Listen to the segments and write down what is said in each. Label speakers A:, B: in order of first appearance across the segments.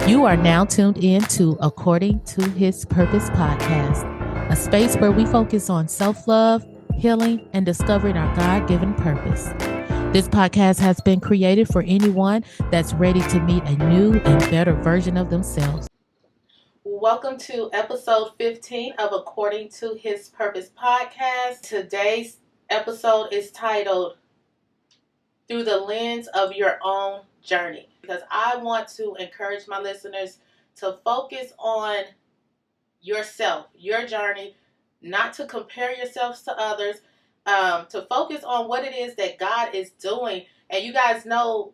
A: You are now tuned in to According to His Purpose podcast, a space where we focus on self-love, healing, and discovering our God-given purpose. This podcast has been created for anyone that's ready to meet a new and better version of themselves. Welcome to episode 15 of According to His Purpose podcast. Today's episode is titled Through the Lens of Your Own Journey, because I want to encourage my listeners to focus on yourself, your journey, not to compare yourselves to others, to focus on what it is that God is doing. And you guys know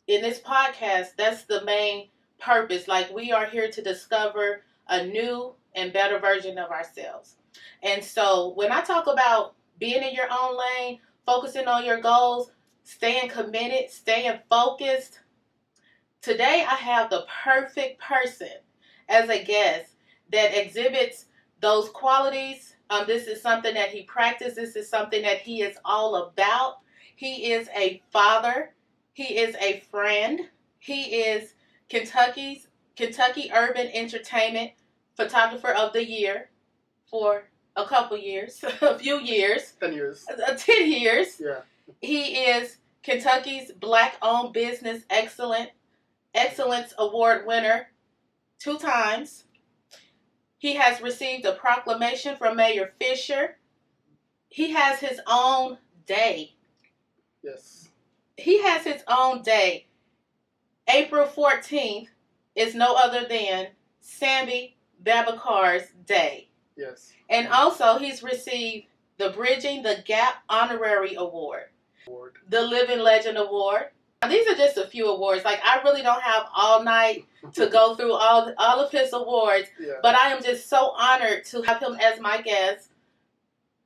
A: in this podcast, that's the main purpose. Like, we are here to discover a new and better version of ourselves. And so when I talk about being in your own lane, focusing on your goals, staying committed, staying focused, today I have the perfect person as a guest that exhibits those qualities. This is something that he practices. This is something that he is all about. He is a father. He is a friend. He is Kentucky Urban Entertainment Photographer of the Year for a couple years, a few years.
B: 10 years.
A: 10 years.
B: Yeah.
A: He is Kentucky's Black-Owned Business Excellence Award winner 2 times. He has received a proclamation from Mayor Fisher. He has his own day.
B: Yes.
A: He has his own day. April 14th is no other than Sambe Babacar's day.
B: Yes.
A: And also he's received the Bridging the Gap Honorary Award. The Living Legend Award. These are just a few awards. Like, I really don't have all night to go through all of his awards.
B: Yeah.
A: But I am just so honored to have him as my guest,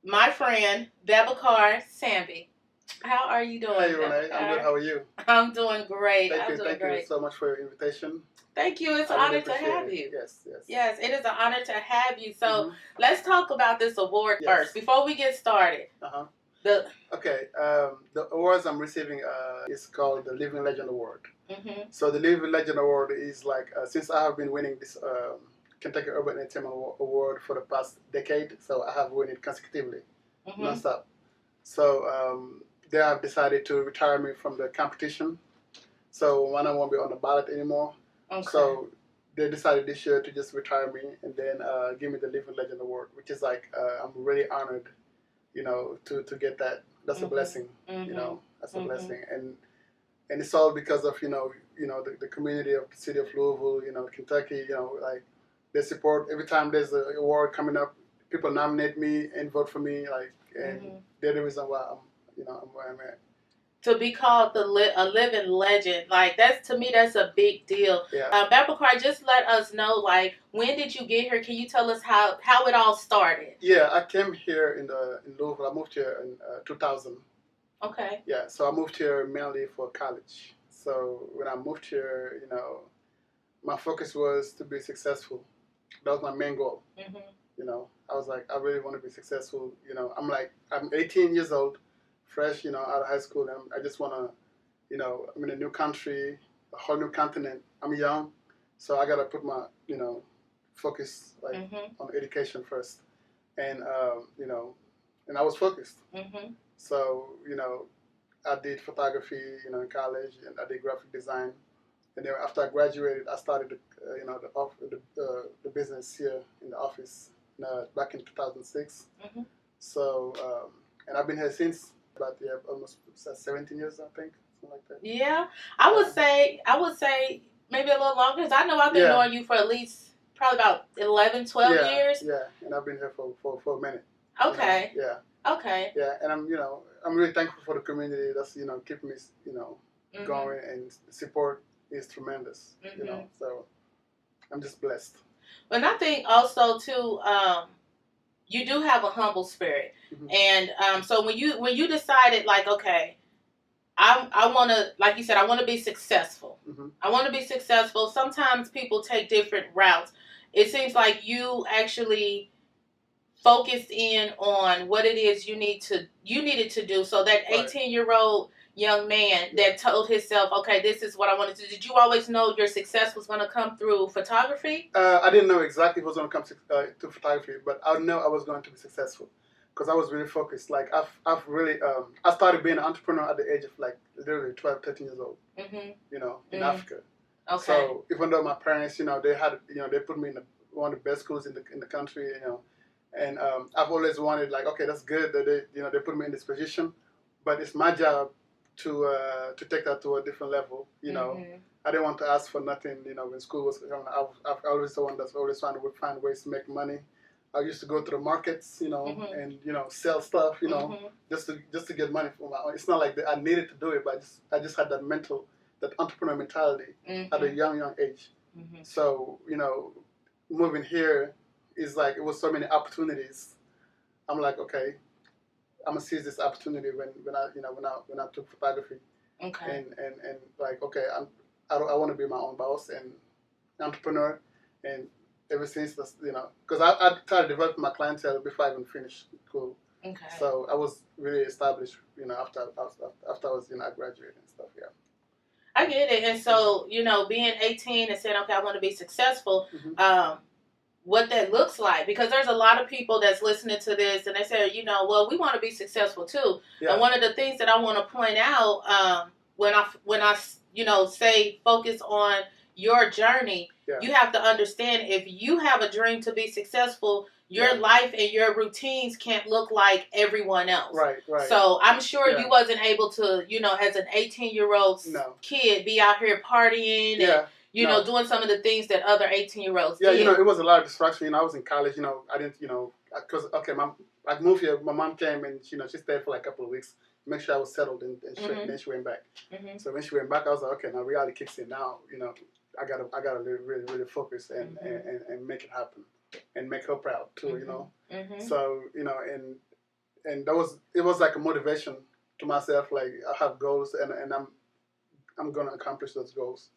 A: my friend, Babacar Sambe. How are you doing,
B: Hey, Renee.
A: Babacar?
B: I'm good. How are you?
A: I'm doing great.
B: Thank you so much for your invitation.
A: Thank you. It's an honor to have you.
B: Yes.
A: Yes, it is an honor to have you. So let's talk about this award first before we get started.
B: The awards I'm receiving is called the Living Legend Award.
A: Mm-hmm.
B: So the Living Legend Award is like, since I have been winning this Kentucky Urban Entertainment Award for the past decade, so I have won it consecutively, non-stop. So they have decided to retire me from the competition. So when I won't be on the ballot anymore.
A: Okay.
B: So they decided this year to just retire me and then give me the Living Legend Award, which is like, I'm really honored, to get that. That's a blessing, that's a blessing. And it's all because of, the community of the city of Louisville, Kentucky, like, they support every time there's an award coming up, people nominate me and vote for me, like, and they're the reason why I'm where I'm at.
A: To be called a living legend, like, to me, that's a big deal.
B: Yeah.
A: Babacar, just let us know, like, when did you get here? Can you tell us how it all started?
B: Yeah, I came here in Louisville. I moved here in 2000.
A: Okay.
B: Yeah, so I moved here mainly for college. So when I moved here, my focus was to be successful. That was my main goal. I was like, I really want to be successful. I'm 18 years old. Fresh, out of high school, and I just want to, I'm in a new country, a whole new continent. I'm young, so I got to put my, focus, on education first. And, and I was focused. So, I did photography, in college, and I did graphic design. And then after I graduated, I started, the business here in the office back in 2006. So, and I've been here since. About almost 17 years, I think, something like that.
A: Yeah, I would say maybe a little longer, because I know I've been knowing you for at least probably about 11, 12 years.
B: Yeah, and I've been here for a minute.
A: Okay.
B: Yeah.
A: Okay.
B: Yeah, and I'm really thankful for the community that's keeping me going, and the support is tremendous. So I'm just blessed.
A: And I think also too, you do have a humble spirit. And so when you decided, like, okay, I want to, like you said, I want to be successful. I want to be successful. Sometimes people take different routes. It seems like you actually focused in on what it is you needed to do. So that 18-year-old young man that told himself, okay, this is what I wanted to do? Did you always know your success was going to come through photography?
B: I didn't know exactly if it was going to come to photography, but I know I was going to be successful because I was really focused. Like I've really, I started being an entrepreneur at the age of like literally 12, 13 years old, in Africa. Okay. So even though my parents, they had, they put me in one of the best schools in the country, and I've always wanted, like, okay, that's good that they put me in this position, but it's my job to take that to a different level. I didn't want to ask for nothing. When school was, I've always the one that's always trying to find ways to make money. I used to go to the markets, and sell stuff, just to get money for my own. It's not like that I needed to do it, but I just had that entrepreneur mentality at a young age. So moving here is like, it was so many opportunities. I'm like, okay, I'm gonna seize this opportunity when I took photography. Okay. And like, okay, I want to be my own boss and entrepreneur, and ever since that's, because I tried to develop my clientele before I even finished school. Okay. So I was really established, after I was I graduated and stuff. Yeah.
A: I get it. And so, being 18 and saying, okay, I want to be successful, what that looks like, because there's a lot of people that's listening to this and they say, well, we want to be successful too. Yeah. And one of the things that I want to point out, when I say focus on your journey, you have to understand, if you have a dream to be successful, your life and your routines can't look like everyone else. Right. So I'm sure you wasn't able to, as an 18-year-old kid, be out here partying and doing some of the things that other 18-year-olds did.
B: Yeah, it was a lot of distraction. I was in college, I didn't, because, okay, I moved here, my mom came and, she stayed for like a couple of weeks, make sure I was settled and then she went back. So when she went back, I was like, okay, now reality kicks in now, I gotta really, really focus and make it happen and make her proud too, So, and it was like a motivation to myself, like I have goals and I'm gonna accomplish those goals,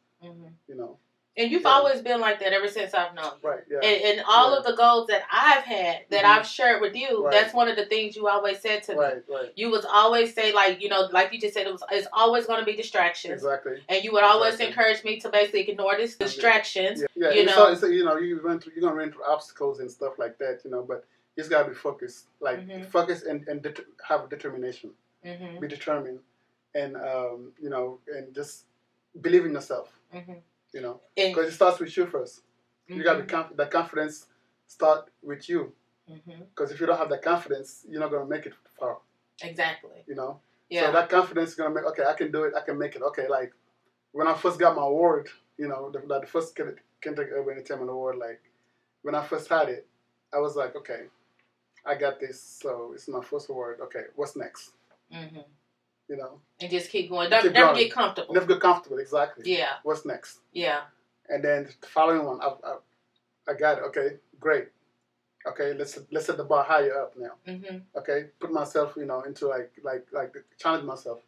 A: And you've always been like that ever since I've known you.
B: Right, yeah.
A: And all of the goals that I've had, that I've shared with you, that's one of the things you always said to me. Right. You would always say, like, like you just said, it's always going to be distractions. Exactly. And you would always encourage me to basically ignore these distractions.
B: Yeah. You're going to run through obstacles and stuff like that, but you just got to be focused. Like, focus and have determination. Be determined. And, and just believe in yourself. Because it starts with you first. You got the confidence start with you. Because if you don't have that confidence, you're not going to make it far. Exactly. Yeah. So that confidence is going to make, okay, I can do it, I can make it. Okay, like when I first got my award, the first Kentucky Urban Entertainment Award, like when I first had it, I was like, okay, I got this, so it's my first award. Okay, what's next?
A: And just keep going. Never get comfortable.
B: Never get comfortable, exactly.
A: Yeah.
B: What's next?
A: Yeah.
B: And then the following one, I got it. Okay, great. Okay, let's set the bar higher up now. Okay, put myself, into like challenge myself.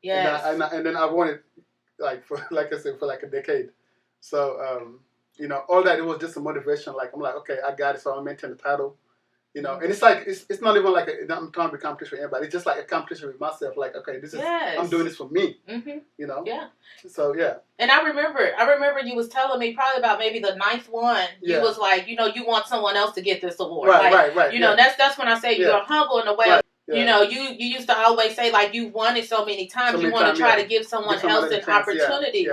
B: Yeah. And then I wanted, like I said, for like a decade. So all that, it was just a motivation. Like I'm like, okay, I got it. So I maintain the title. And it's like it's not even like I'm trying to be competition with anybody. It's just like a competition with myself. Like, okay, this is I'm doing this for me. Yeah. So yeah.
A: And I remember you was telling me probably about maybe the 9th one. Yeah. You was like, you want someone else to get this award. Right. That's when I say you're humble in a way. Yeah. You used to always say, like, you won it so many times, you want to try to give someone else an opportunity,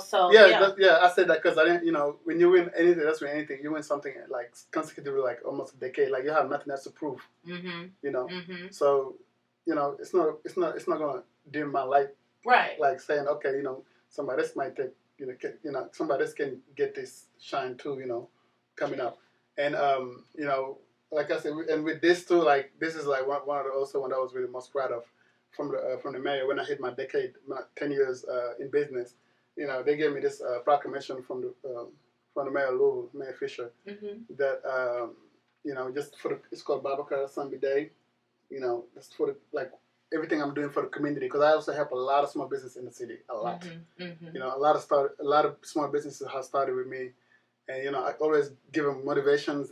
A: so.
B: Yeah, I said that because I didn't, when you win anything, that's when anything, you win something like consecutively, like almost a decade, like you have nothing else to prove, So, it's not going to dim my light. Right. Like saying, okay, somebody else might take, somebody else can get this shine too, coming up. And, like I said, and with this too, like this is like one of the also one that I was really most proud of from the mayor when I hit my decade, my 10 years in business. They gave me this proclamation from the mayor of Louisville, Mayor Fisher, that just for it's called Babacar Sambe Day. Just for like everything I'm doing for the community, because I also help a lot of small business in the city, a lot. A lot of small businesses have started with me, and I always give them motivations,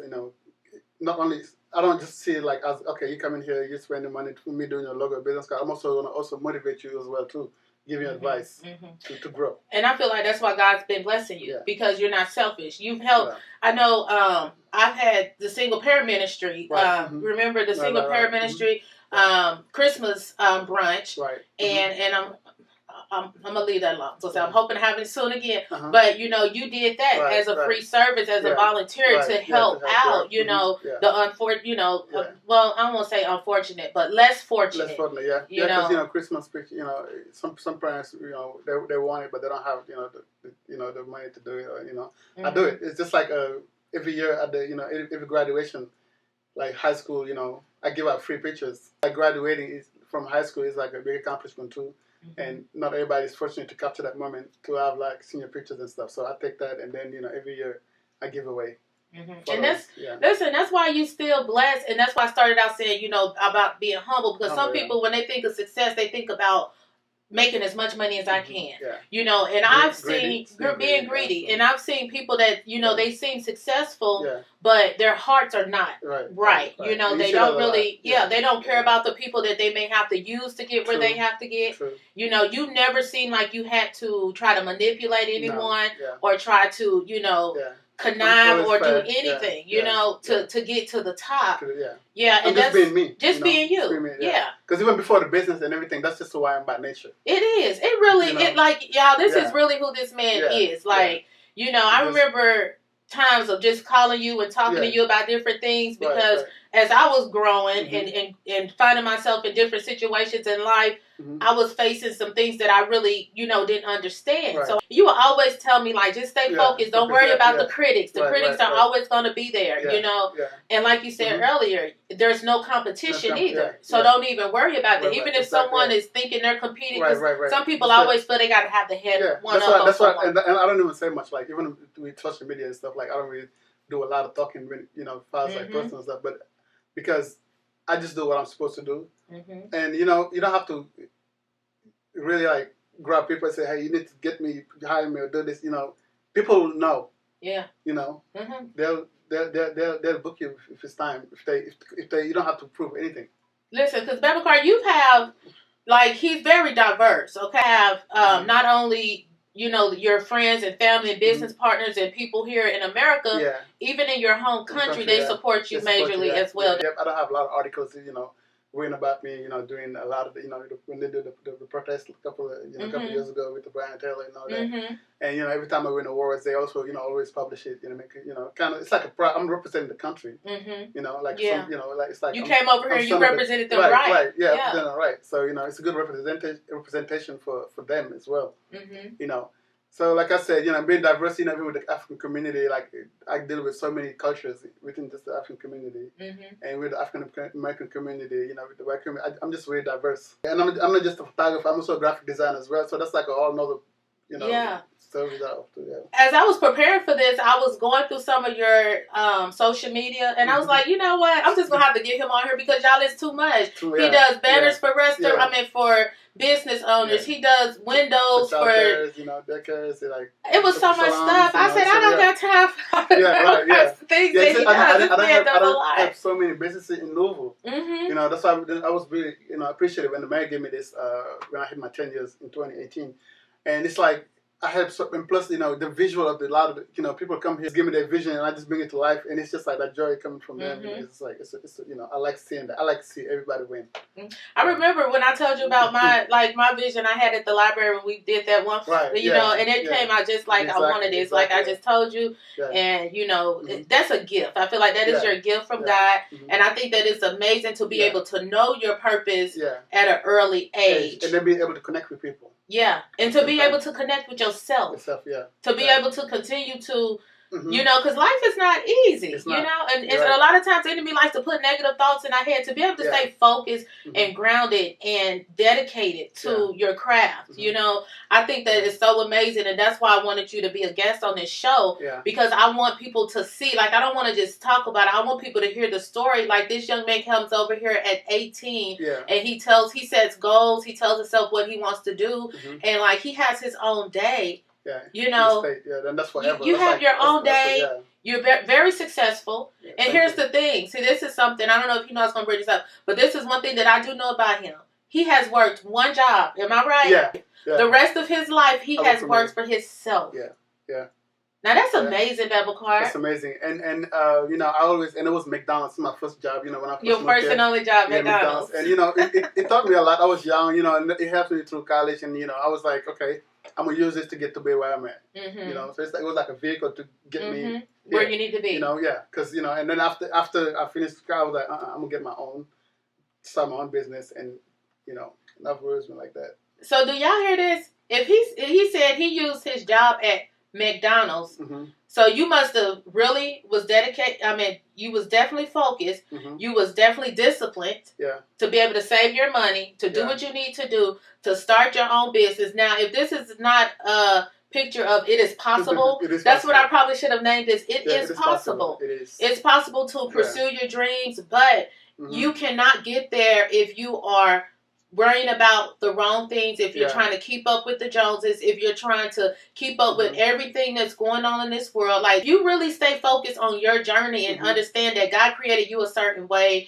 B: not only I don't just see it like as okay, you come in here, you spending money for me doing your logo business card. I'm also gonna also motivate you as well too, give you advice to grow.
A: And I feel like that's why God's been blessing you because you're not selfish. You've helped. I know I've had the single parent ministry. Remember the single parent ministry Christmas brunch, and I'm gonna leave that alone. So I'm hoping to have it soon again. But you did that as a free service, as a volunteer to help out. The unfortunate. Well, I won't say unfortunate, but less fortunate.
B: Less fortunate, because Christmas, some parents, they want it, but they don't have the money to do it. I do it. It's just like every year at the every graduation, like high school, I give out free pictures. Like graduating from high school is like a big accomplishment too. And not everybody is fortunate to capture that moment to have like senior pictures and stuff. So I take that and then every year I give away.
A: And that's why you still blessed, and that's why I started out saying about being humble, because some people when they think of success they think about making as much money as I can, and I've seen being greedy, and I've seen people that they seem successsusul, but their hearts are not right. They don't really, they don't care about the people that they may have to use to get where they have to get. You've never seen like you had to try to manipulate anyone or try to connive or do anything, to get to the top. And that's
B: being me.
A: Just being you.
B: Because even before the business and everything, that's just who I am by nature.
A: It is. It really, y'all, this is really who this man is. Like, I remember times of just calling you and talking to you about different things because as I was growing and finding myself in different situations in life, I was facing some things that I really, didn't understand. So you will always tell me, like, just stay focused. Don't worry about the critics. The critics are always going to be there, And like you said earlier, there's no competition either. So don't even worry about that. Even if someone is thinking they're competing, some people always feel they got to have the head one up on someone.
B: And I don't even say much. Like, even with social media and stuff, like, I don't really do a lot of talking, as far as like personal stuff. But because I just do what I'm supposed to do. And, you don't have to really, like, grab people and say, hey, you need to get me, hire me, or do this. People will know. They'll book you if it's time. If they you don't have to prove anything.
A: Listen, because Babacar, you have, like, he's very diverse, okay? Have not only your friends and family and business partners and people here in America, even in your home country, they support you majorly as well.
B: I don't have a lot of articles, written about me, doing a lot of when they do the protest a couple of years ago with the Brian Taylor and all that. And every time I win awards, they also always publish it. Make it kind of it's like I'm representing the country. Like it's like
A: you came over here, you represented them
B: right. Right. So it's a good representation for them as well. So like I said, being diverse, even with the African community, like I deal with so many cultures within just the African community, and with the African American community, with the white community, I'm just very diverse. And I'm not just a photographer; I'm also a graphic designer as well. So that's like a whole nother, service that I have to.
A: As I was preparing for this, I was going through some of your social media, and I was like, you know what? I'm just gonna have to get him on here because y'all is too much. He does banners for for business owners. He does windows for
B: deckers, like
A: it was so much stuff. I said I don't got time for things that he does.
B: I don't have so many businesses in Louisville. That's why I was really appreciative when the mayor gave me this when I hit my 10 years in 2018, and it's like. I have and plus the visual of a lot of people come here give me their vision and I just bring it to life, and it's just like that joy coming from them. It's like it's I like seeing that. I like to see everybody win.
A: I remember when I told you about my vision I had at the library when we did that one, and it came out just like I wanted this, like I just told you, and that's a gift. I feel like that is your gift from God, and I think that it's amazing to be able to know your purpose at an early age,
B: and then be able to connect with people.
A: And to be able to connect with yourself. To be able to continue to, because life is not easy, and a lot of times the enemy likes to put negative thoughts in our head. To be able to stay focused and grounded and dedicated to your craft, I think that is so amazing, and that's why I wanted you to be a guest on this show, because I want people to see, like, I don't want to just talk about it. I want people to hear the story. Like, this young man comes over here at 18, and he sets goals, he tells himself what he wants to do, and like he has his own day
B: Yeah.
A: You know,
B: yeah, then that's forever.
A: You have
B: like,
A: your own day.
B: Yeah.
A: You're very successful. Yeah, and here's the thing. See, this is something, I don't know if you know I was going to bring this up, but this is one thing that I do know about him. He has worked one job. Am I right?
B: Yeah.
A: The rest of his life, he has worked for himself.
B: Yeah. Yeah.
A: Now that's amazing, Babacar.
B: That's amazing, and you know, I always, and it was McDonald's, my first job. You know, when I first
A: your first and only job, McDonald's.
B: And you know, it taught me a lot. I was young, you know, and it helped me through college, and you know, I was like, okay, I'm gonna use this to get to be where I'm at. Mm-hmm. You know, so it was like a vehicle to get me
A: where you need to be.
B: You know, yeah, because you know, and then after I finished school, I was like, I'm gonna get start my own business, and you know, and I've always been like that.
A: So do y'all hear this? If he said he used his job at McDonald's. Mm-hmm. So you must have really was dedicated. I mean, you was definitely focused. Mm-hmm. You was definitely disciplined.
B: Yeah.
A: To be able to save your money, to do what you need to do, to start your own business. Now, if this is not a picture of it is possible, that's possible. What I probably should have named this. It is possible. It is. It's possible to pursue your dreams, but you cannot get there if you are worrying about the wrong things, if you're trying to keep up with the Joneses, if you're trying to keep up with everything that's going on in this world. Like, you really stay focused on your journey and understand that God created you a certain way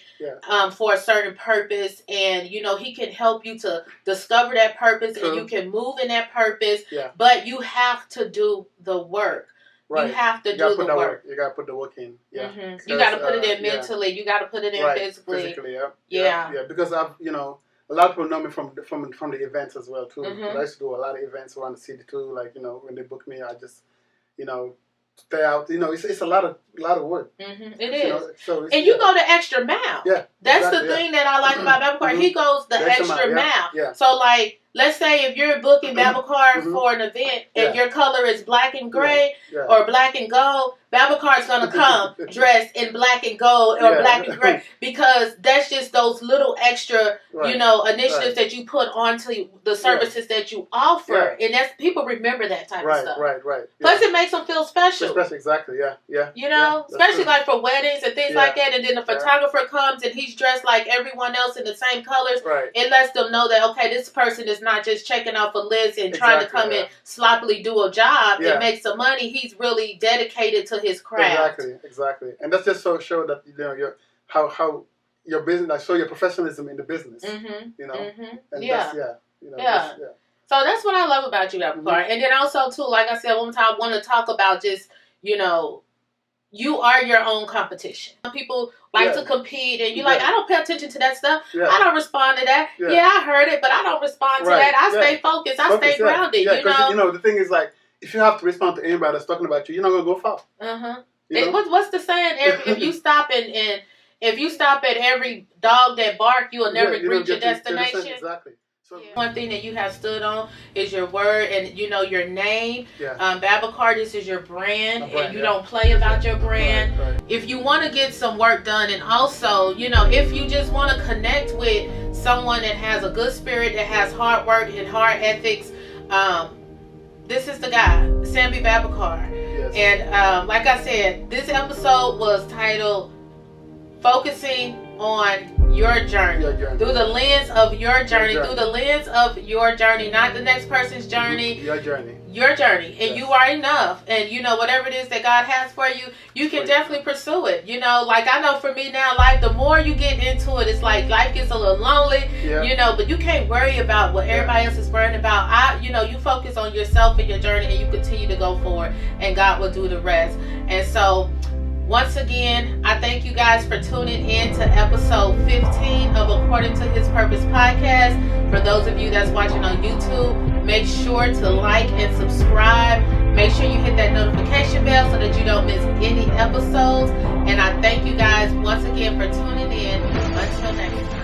A: for a certain purpose. And, you know, he can help you to discover that purpose and you can move in that purpose. Yeah. But you have to do the work. Right. You have to do the work.
B: You got to put the work in. Yeah.
A: Mm-hmm. You got to put it in mentally. You got to put it in physically.
B: Yeah. Because I've, you know, a lot of people know me from the events as well too. Mm-hmm. I used to do a lot of events around the city too. Like, you know, when they book me, I just, you know, stay out. You know, it's a lot of work.
A: Mm-hmm. It is.
B: You know, so
A: and you go the extra mile.
B: Yeah.
A: That's the thing that I like about Babacar. He goes the extra mile. Yeah. So like, let's say if you're booking Babacar for an event and your color is black and gray or black and gold, Babacar's going to come dressed in black and gold or black and gray, because that's just those little extra, you know, initiatives that you put onto the services that you offer. And that's, people remember that type of stuff.
B: Right.
A: Plus it makes them feel special.
B: Exactly, yeah.
A: You know, especially like for weddings and things like that. And then the photographer comes and he's dressed like everyone else in the same colors. Right. It lets them know that, okay, this person is not just checking off a list and trying to come and sloppily do a job and make some money. He's really dedicated to his craft.
B: Exactly. And that's just so show that, you know, how your business, like, show your professionalism in the business. Mm-hmm. You know, and that's, you know,
A: so that's what I love about you, Babacar. And then also too, like I said one time, I want to talk about just, you know, you are your own competition. People like to compete, and you're like, I don't pay attention to that stuff. I don't respond to that. Yeah, I heard it, but I don't respond to that. I stay focused. I stay grounded.
B: Yeah, because you know, the thing is, like, if you have to respond to anybody that's talking about you, you're not gonna go far. You know? What's
A: the saying? If you stop and if you stop at every dog that bark, you will never reach your destination.
B: Exactly. So,
A: one thing that you have stood on is your word and, you know, your name. Babacar, this is your brand, and you don't play about your brand. Right. If you want to get some work done, and also, you know, if you just want to connect with someone that has a good spirit, that has hard work and hard ethics, this is the guy, Sambe Babacar. Yes. And like I said, this episode was titled Focusing on Your Journey. Through the lens of your journey. Through the lens of your journey, not the next person's journey.
B: Your journey.
A: Your journey. And you are enough. And, you know, whatever it is that God has for you, you can definitely pursue it. You know, like, I know for me now, life, the more you get into it, it's like life gets a little lonely, you know, but you can't worry about what everybody else is worrying about. You know, you focus on yourself and your journey, and you continue to go forward, and God will do the rest. And so, once again, I thank you guys for tuning in to episode 15 of According to His Purpose podcast. For those of you that's watching on YouTube, make sure to like and subscribe. Make sure you hit that notification bell so that you don't miss any episodes. And I thank you guys once again for tuning in. Until next time.